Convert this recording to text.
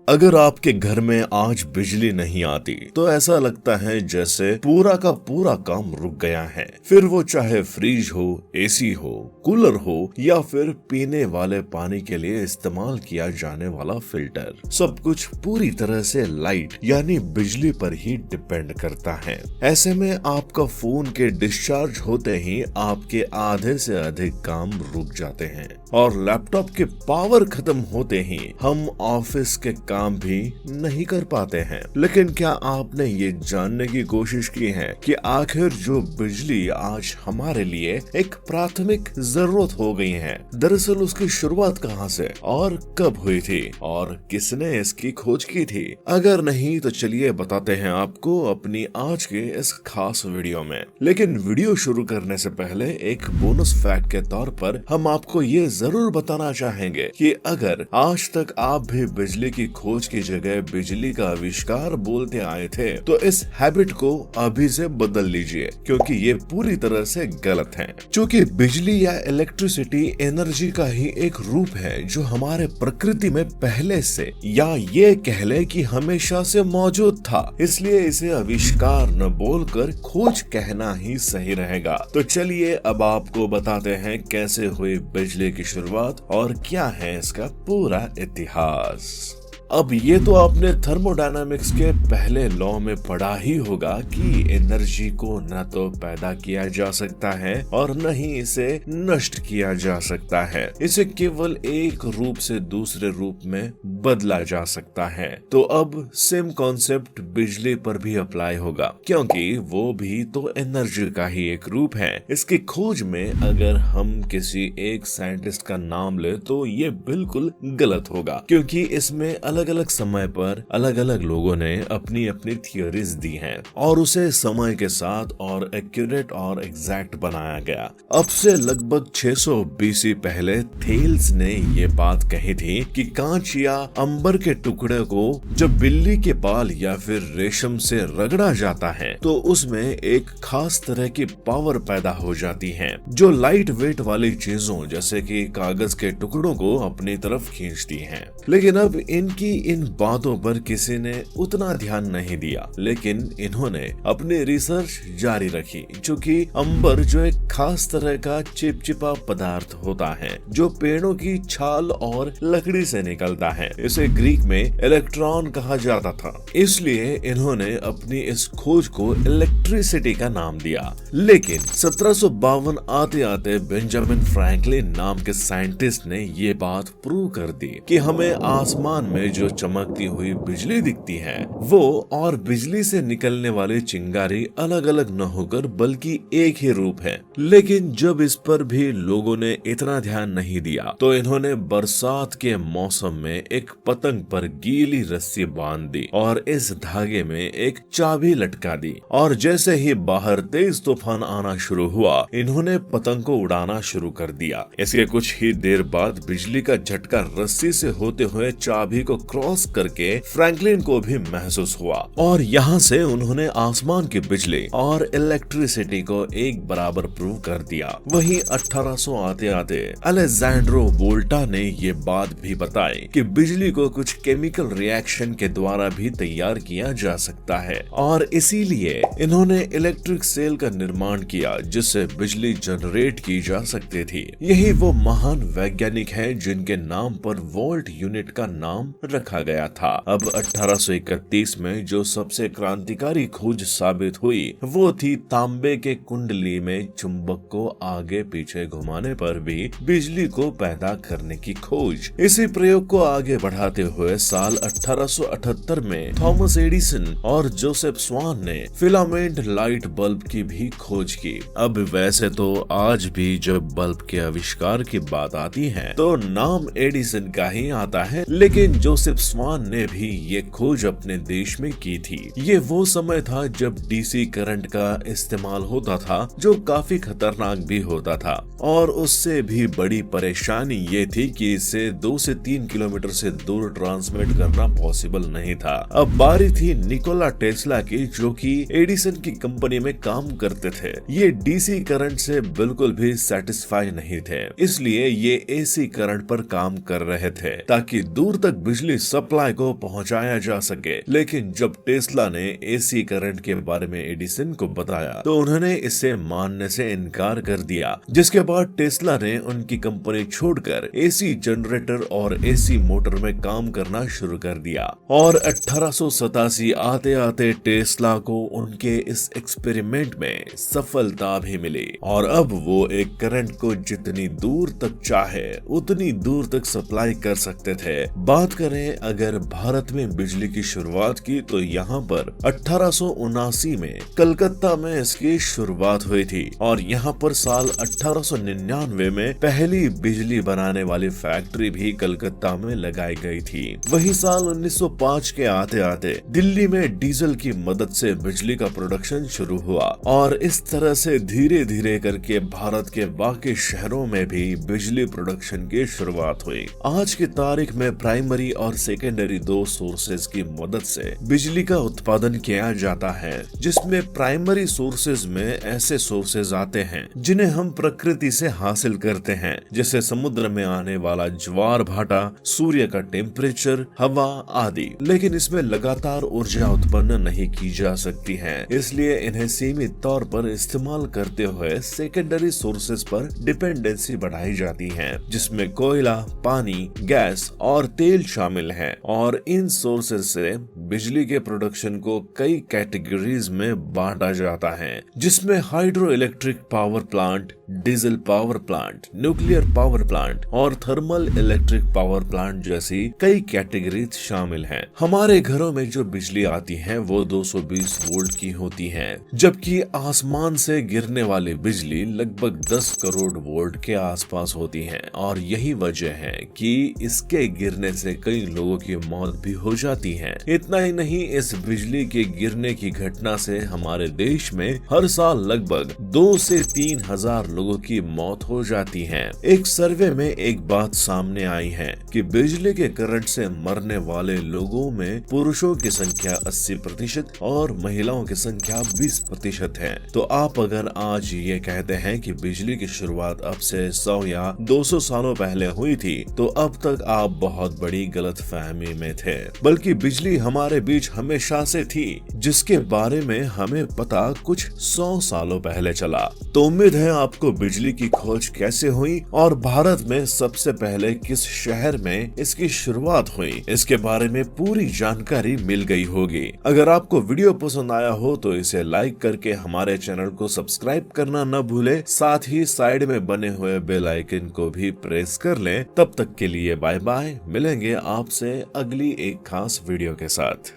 अगर आपके घर में आज बिजली नहीं आती तो ऐसा लगता है जैसे पूरा का पूरा काम रुक गया है। फिर वो चाहे फ्रिज हो, एसी हो, कूलर हो या फिर पीने वाले पानी के लिए इस्तेमाल किया जाने वाला फिल्टर, सब कुछ पूरी तरह से लाइट यानी बिजली पर ही डिपेंड करता है। ऐसे में आपका फोन के डिस्चार्ज होते ही आपके आधे से अधिक काम रुक जाते हैं और लैपटॉप के पावर खत्म होते ही हम ऑफिस के काम भी नहीं कर पाते हैं। लेकिन क्या आपने ये जानने की कोशिश की है कि आखिर जो बिजली आज हमारे लिए एक प्राथमिक जरूरत हो गई है, दरअसल उसकी शुरुआत कहाँ से और कब हुई थी और किसने इसकी खोज की थी? अगर नहीं तो चलिए बताते हैं आपको अपनी आज के इस खास वीडियो में। लेकिन वीडियो शुरू करने से पहले एक बोनस फैक्ट के तौर पर हम आपको ये जरूर बताना चाहेंगे कि अगर आज तक आप भी बिजली की खोज की जगह बिजली का आविष्कार बोलते आए थे तो इस हैबिट को अभी से बदल लीजिए, क्योंकि ये पूरी तरह से गलत है। क्योंकि बिजली या इलेक्ट्रिसिटी एनर्जी का ही एक रूप है जो हमारे प्रकृति में पहले से या ये कह ले कि हमेशा से मौजूद था, इसलिए इसे आविष्कार न बोलकर खोज कहना ही सही रहेगा। तो चलिए अब आपको बताते हैं कैसे हुई बिजली की शुरुआत और क्या है इसका पूरा इतिहास। अब ये तो आपने थर्मोडायनामिक्स के पहले लॉ में पढ़ा ही होगा कि एनर्जी को न तो पैदा किया जा सकता है और न ही इसे नष्ट किया जा सकता है। इसे केवल एक रूप से दूसरे रूप में बदला जा सकता है। तो अब सेम कॉन्सेप्ट बिजली पर भी अप्लाई होगा, क्योंकि वो भी तो एनर्जी का ही एक रूप है। इसकी खोज में अगर हम किसी एक साइंटिस्ट का नाम ले तो ये बिल्कुल गलत होगा, क्योंकि इसमें अलग अलग समय पर अलग अलग लोगों ने अपनी अपनी थियोरीज दी हैं और उसे समय के साथ और एक्यूरेट और एग्जैक्ट बनाया गया। अब से लगभग 600 बीसी पहले थेल्स ने ये बात कही थी कि कांच या अंबर के टुकड़े को जब बिल्ली के बाल या फिर रेशम से रगड़ा जाता है तो उसमें एक खास तरह की पावर पैदा हो जाती है जो लाइट वेट वाली चीजों जैसे कि कागज के टुकड़ों को अपनी तरफ खींचती है। लेकिन अब इनकी इन बातों पर किसी ने उतना ध्यान नहीं दिया, लेकिन इन्होंने अपनी रिसर्च जारी रखी। क्योंकि अंबर जो एक खास तरह का चिपचिपा पदार्थ होता है जो पेड़ों की छाल और लकड़ी से निकलता है, इसे ग्रीक में इलेक्ट्रॉन कहा जाता था, इसलिए इन्होंने अपनी इस खोज को इलेक्ट्रिसिटी का नाम दिया। लेकिन 1752 आते आते बेंजामिन फ्रैंकलिन नाम के साइंटिस्ट ने ये बात प्रूव कर दी कि हमें आसमान में जो चमकती हुई बिजली दिखती है वो और बिजली से निकलने वाली चिंगारी अलग अलग न होकर बल्कि एक ही रूप है। लेकिन जब इस पर भी लोगों ने इतना ध्यान नहीं दिया तो इन्होंने बरसात के मौसम में एक पतंग पर गीली रस्सी बांध दी और इस धागे में एक चाबी लटका दी, और जैसे ही बाहर तेज तूफान आना शुरू हुआ इन्होंने पतंग को उड़ाना शुरू कर दिया। इसके कुछ ही देर बाद बिजली का झटका रस्सी से होते हुए चाबी को क्रॉस करके फ्रैंकलिन को भी महसूस हुआ और यहाँ से उन्होंने आसमान की बिजली और इलेक्ट्रिसिटी को एक बराबर प्रूव कर दिया। वहीं 1800 आते आते अलेक्जेंड्रो वोल्टा ने ये बात भी बताई कि बिजली को कुछ केमिकल रिएक्शन के द्वारा भी तैयार किया जा सकता है और इसीलिए इन्होंने इलेक्ट्रिक सेल का निर्माण किया जिससे बिजली जनरेट की जा सकती थी। यही वो महान वैज्ञानिक है जिनके नाम पर वोल्ट यूनिट का नाम रखा गया था। अब 1831 में जो सबसे क्रांतिकारी खोज साबित हुई वो थी तांबे के कुंडली में चुंबक को आगे पीछे घुमाने पर भी बिजली को पैदा करने की खोज। इसी प्रयोग को आगे बढ़ाते हुए साल 1878 में थॉमस एडिसन और जोसेफ स्वान ने फिलामेंट लाइट बल्ब की भी खोज की। अब वैसे तो आज भी जब बल्ब के आविष्कार की बात आती है तो नाम एडिसन का ही आता है, लेकिन जोसेफ स्वान ने भी ये खोज अपने देश में की थी। ये वो समय था जब डीसी करंट का इस्तेमाल होता था जो काफी खतरनाक भी होता था और उससे भी बड़ी परेशानी ये थी कि इसे 2 से 3 किलोमीटर से दूर ट्रांसमिट करना पॉसिबल नहीं था। अब बारी थी निकोला टेस्ला की, जो कि एडिसन की कंपनी में काम करते थे। ये डीसी करंट से बिल्कुल भी सेटिस्फाई नहीं थे, इसलिए ये एसी करंट पर काम कर रहे थे ताकि दूर तक बिजली बिजली सप्लाई को पहुंचाया जा सके। लेकिन जब टेस्ला ने एसी करंट के बारे में एडिसन को बताया तो उन्होंने इसे मानने से इनकार कर दिया, जिसके बाद टेस्ला ने उनकी कंपनी छोड़कर एसी जनरेटर और एसी मोटर में काम करना शुरू कर दिया। और 1887 आते आते टेस्ला को उनके इस एक्सपेरिमेंट में सफलता भी मिली और अब वो एक करंट को जितनी दूर तक चाहे उतनी दूर तक सप्लाई कर सकते थे। बात करें अगर भारत में बिजली की शुरुआत की तो यहाँ पर 1879 में कलकत्ता में इसकी शुरुआत हुई थी और यहाँ पर साल 1899 में पहली बिजली बनाने वाली फैक्ट्री भी कलकत्ता में लगाई गई थी। वही साल 1905 के आते आते दिल्ली में डीजल की मदद से बिजली का प्रोडक्शन शुरू हुआ और इस तरह से धीरे धीरे करके भारत के बाकी शहरों में भी बिजली प्रोडक्शन की शुरुआत हुई। आज की तारीख में प्राइमरी और सेकेंडरी दो सोर्सेज की मदद से बिजली का उत्पादन किया जाता है, जिसमें प्राइमरी सोर्सेज में ऐसे सोर्सेज आते हैं जिन्हें हम प्रकृति से हासिल करते हैं, जैसे समुद्र में आने वाला ज्वार भाटा, सूर्य का टेम्परेचर, हवा आदि। लेकिन इसमें लगातार ऊर्जा उत्पन्न नहीं की जा सकती है, इसलिए इन्हें सीमित तौर पर इस्तेमाल करते हुए सेकेंडरी सोर्सेज पर डिपेंडेंसी बढ़ाई जाती है, जिसमें कोयला, पानी, गैस और तेल शामिल है। और इन सोर्सेज से बिजली के प्रोडक्शन को कई कैटेगरीज में बांटा जाता है, जिसमें hydro electric power plant, diesel power plant, nuclear power plant और थर्मल इलेक्ट्रिक पावर प्लांट जैसी कई कैटेगरीज शामिल हैं। हमारे घरों में जो बिजली आती है वो 220 वोल्ट की होती है, जबकि आसमान से गिरने वाली बिजली लगभग 10 करोड़ वोल्ट के आसपास होती है। और यही वजह है कि इसके गिरने से कई लोगों की मौत भी हो जाती है। इतना ही नहीं, इस बिजली के गिरने की घटना से हमारे देश में हर साल लगभग 2 से 3 हजार लोगों की मौत हो जाती है। एक सर्वे में एक बात सामने आई है कि बिजली के करंट से मरने वाले लोगों में पुरुषों की संख्या 80% और महिलाओं की संख्या 20% है। तो आप अगर आज ये कहते हैं कि बिजली की शुरुआत अब से 100 या 200 सालों पहले हुई थी, तो अब तक आप बहुत बड़ी गलतफहमी में थे। बल्कि बिजली हमारे बीच हमेशा से थी, जिसके बारे में हमें पता कुछ 100 सालों पहले चला। तो उम्मीद है आपको बिजली की खोज कैसे हुई और भारत में सबसे पहले किस शहर में इसकी शुरुआत हुई, इसके बारे में पूरी जानकारी मिल गई होगी। अगर आपको वीडियो पसंद आया हो तो इसे लाइक करके हमारे चैनल को सब्सक्राइब करना न भूले, साथ ही साइड में बने हुए बेल आइकन को भी प्रेस कर लें। तब तक के लिए बाय बाय, मिलेंगे आपसे अगली एक खास वीडियो के साथ।